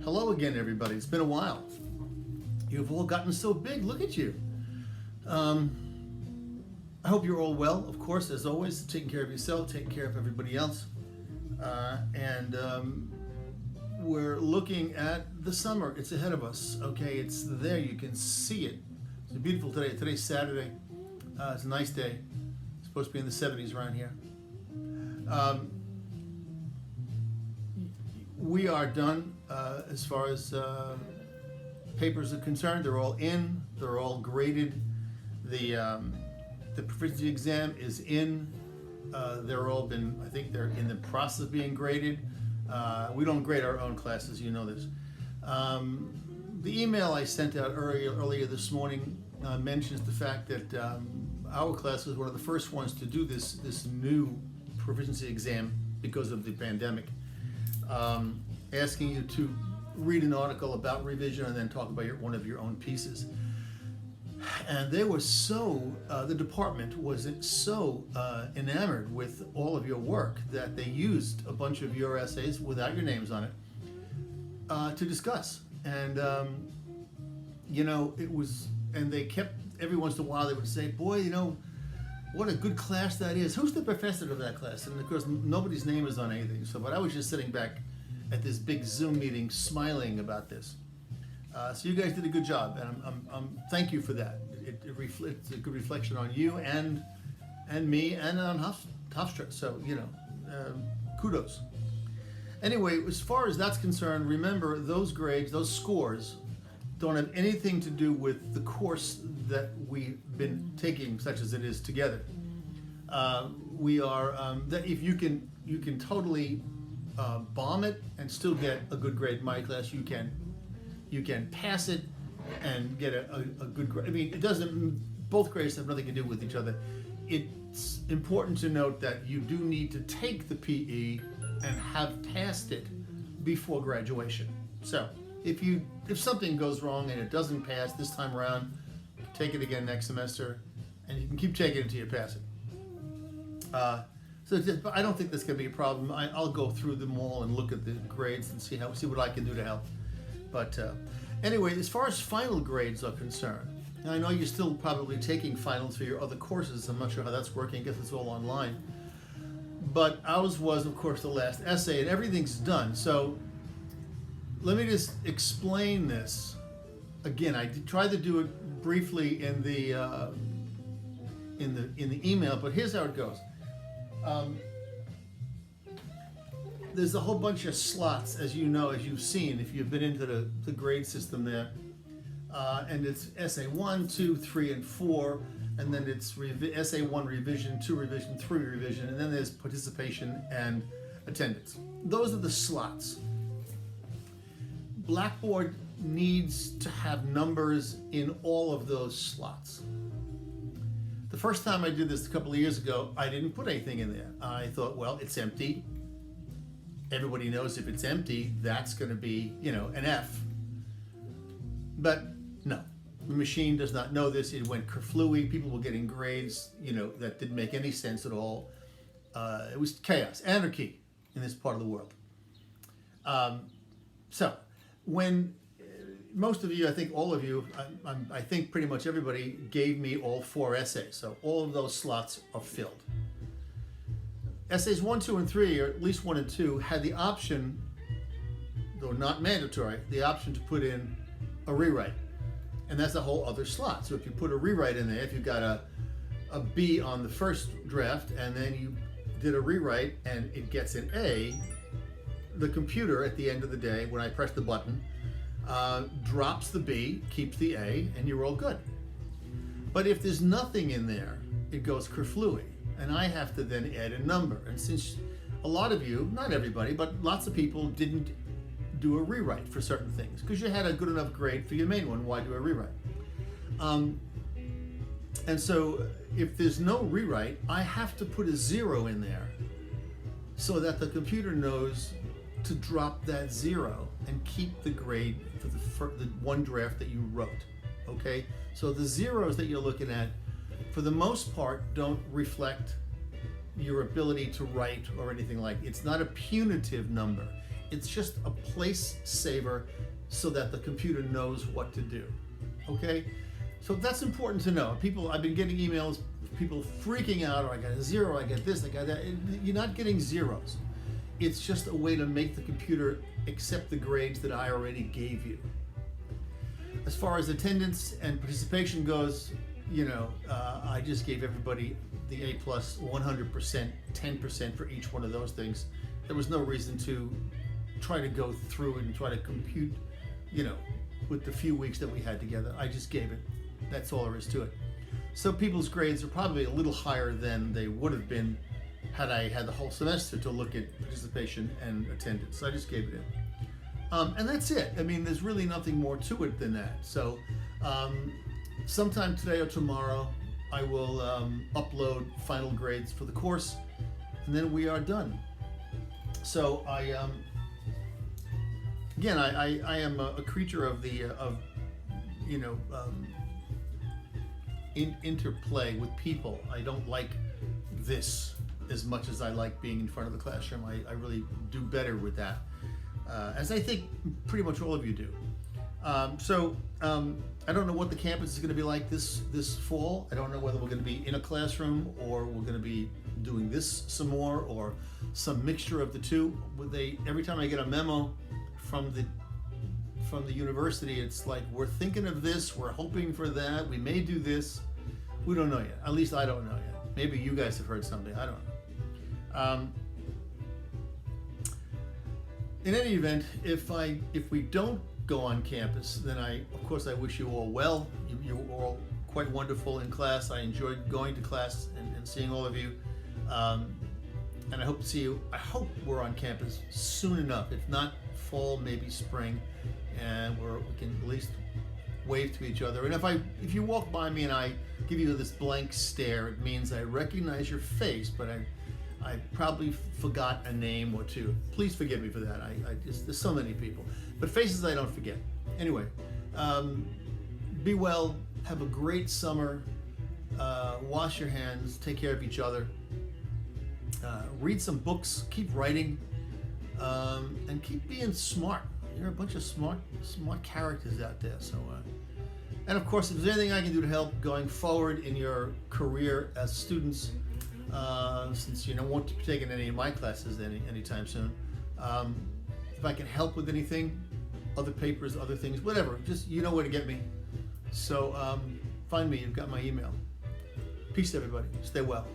Hello again, everybody. It's been a while. You've all gotten so big. Look at you. I hope you're all well, of course, as always, taking care of yourself, taking care of everybody else. We're looking at the summer. It's ahead of us, okay? It's there. You can see it. It's beautiful today. Today's Saturday. It's a nice day. It's supposed to be in the 70s around here. We are done as far as papers are concerned. They're all in. They're all graded. The proficiency exam is in. They're all been, I think they're in the process of being graded. We don't grade our own classes, you know this. The email I sent out earlier this morning mentions the fact that our class was one of the first ones to do this new proficiency exam because of the pandemic. Asking you to read an article about revision and then talk about one of your own pieces. And they were the department was so enamored with all of your work that they used a bunch of your essays without your names on it to discuss. And, it was, and they kept, every once in a while they would say, boy, what a good class that is. Who's the professor of that class? And of course, nobody's name is on anything. But I was just sitting back at this big Zoom meeting smiling about this. So you guys did a good job, and I'm thank you for that. It reflects a good reflection on you and me and on Hofstra. So kudos. Anyway, as far as that's concerned, remember those grades, those scores, don't have anything to do with the course that we've been taking, such as it is together. We are that if you can totally bomb it and still get a good grade in my class, you can pass it and get a good grade. I mean, it doesn't. Both grades have nothing to do with each other. It's important to note that you do need to take the PE and have passed it before graduation. So if something goes wrong and it doesn't pass this time around, take it again next semester, and you can keep taking it until you pass it. But I don't think that's going to be a problem. I'll go through them all and look at the grades and see what I can do to help. But anyway, as far as final grades are concerned, and I know you're still probably taking finals for your other courses. I'm not sure how that's working. I guess it's all online. But ours was, of course, the last essay, and everything's done. So let me just explain this. Again, I tried to do it briefly in the email, but here's how it goes. There's a whole bunch of slots, as you know, as you've seen, if you've been into the grade system there. And it's essay 1, 2, 3, and 4, and then it's essay 1 revision, 2 revision, 3 revision, and then there's participation and attendance. Those are the slots. Blackboard needs to have numbers in all of those slots. The first time I did this a couple of years ago, I didn't put anything in there. I thought, well, it's empty. Everybody knows if it's empty, that's going to be, an F. But no, the machine does not know this. It went kerflooey. People were getting grades, that didn't make any sense at all. It was chaos, anarchy in this part of the world. So when most of you, I think all of you, I think pretty much everybody gave me all 4 essays. So all of those slots are filled. Essays 1, 2, and 3, or at least 1 and 2, had the option, though not mandatory, the option to put in a rewrite. And that's a whole other slot. So if you put a rewrite in there, if you got a B on the first draft and then you did a rewrite and it gets an A, the computer at the end of the day, when I press the button, drops the B, keeps the A, and you're all good. But if there's nothing in there, it goes kerflooey, and I have to then add a number. And since a lot of you, not everybody, but lots of people didn't do a rewrite for certain things, because you had a good enough grade for your main one, why do a rewrite? And so if there's no rewrite, I have to put a 0 in there so that the computer knows to drop that 0 and keep the grade for the one draft that you wrote, okay? So the zeros that you're looking at, for the most part, don't reflect your ability to write or anything like. It's not a punitive number. It's just a place saver so that the computer knows what to do. Okay? So that's important to know. I've been getting emails, people freaking out, or I got a 0, I get this, I got that. You're not getting zeros. It's just a way to make the computer accept the grades that I already gave you. As far as attendance and participation goes, I just gave everybody the A+, 100%, 10% for each one of those things. There was no reason to try to go through it and try to compute, with the few weeks that we had together. I just gave it. That's all there is to it. So people's grades are probably a little higher than they would have been had I had the whole semester to look at participation and attendance. So I just gave it in. And that's it. I mean, there's really nothing more to it than that. So sometime today or tomorrow, I will upload final grades for the course, and then we are done. So I am a creature of the interplay with people. I don't like this as much as I like being in front of the classroom. I really do better with that, as I think pretty much all of you do. I don't know what the campus is going to be like this fall. I don't know whether we're going to be in a classroom or we're going to be doing this some more, or some mixture of the two. Every time I get a memo from the university, it's like, we're thinking of this, we're hoping for that, we may do this. We don't know yet. At least I don't know yet. Maybe you guys have heard something. I don't know. In any event, if we don't go on campus, then of course I wish you all well. You were all quite wonderful in class. I enjoyed going to class and seeing all of you. And I hope to see you. I hope we're on campus soon enough. If not fall, maybe spring, and we can at least wave to each other. And if you walk by me and I give you this blank stare, it means I recognize your face, but I probably forgot a name or two. Please forgive me for that. There's so many people, but faces I don't forget. Anyway, be well. Have a great summer. Wash your hands. Take care of each other. Read some books. Keep writing, and keep being smart. You're a bunch of smart characters out there. So, and of course, if there's anything I can do to help going forward in your career as students, since you won't be taking any of my classes anytime soon, if I can help with anything, other papers, other things, whatever, just you know where to get me. So find me. You've got my email. Peace, everybody. Stay well.